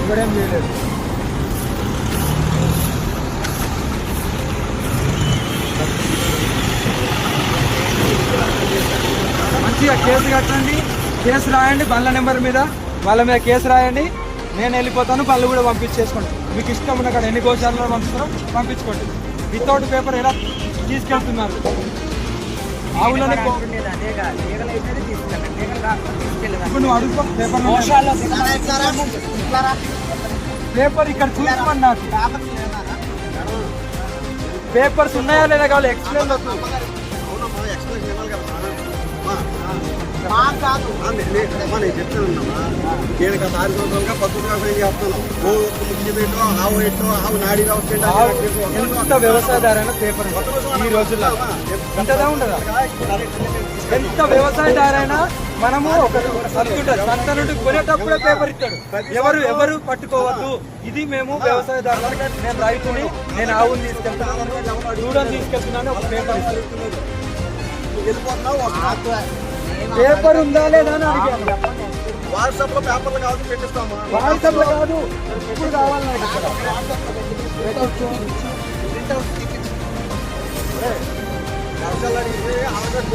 ఇవ్వడం చేయలేదు. మంచిగా కేసు కట్టండి, కేసు రాయండి, బండ్ల నెంబర్ మీద వాళ్ళ మీద కేసు రాయండి. నేను వెళ్ళిపోతాను, పళ్ళు కూడా పంపించేసుకోండి. మీకు ఇష్టం ఉన్న కాడ ఎన్ని గోశాలలో పంపిస్తారో పంపించుకోండి. వితౌట్ పేపర్ ఎలా తీసుకెళ్తున్నారు? ఆవులని ఇప్పుడు నువ్వు అడుగుకో పేపర్ ఇక్కడ చూసుకోండి. నాకు పేపర్స్ ఉన్నాయా లేదా కావాలి ఎక్స్ప్లెయిన్ నేను చెప్తానమ్మా. నేను గత 6 సంవత్సరాలుగా పద్ధతి వ్యవసాయం చేస్తాను. ఆవు ఎట్టో ఆవు నాడిగా ఎంత వ్యవసాయదారైనా పేపర్ ఈ రోజుల్లో ఉంటుందా ఉండదా? ఎంత వ్యవసాయదారైనా మనము ఒక సంత నుండి కొనేటప్పుడే పేపర్ ఇస్తాడు. ఎవరు పట్టుకోవద్దు. ఇది మేము వ్యవసాయదారులు, నేను రైతుని, నేను ఆవుని తీసుకెళ్తున్నాను, దూరం తీసుకెళ్తున్నాను, ఒక పేపర్ ఇస్తాడు. పేపర్ ఉందా లేదా అని అడిగాను. వాట్సాప్ లో పేపర్లు కాదు పెట్టిస్తామా? వాట్సాప్ లో కాదు, ఇప్పుడు కావాలి నాకు ఇక్కడ. వర్షాలు అడిగితే ఆల్రెడీ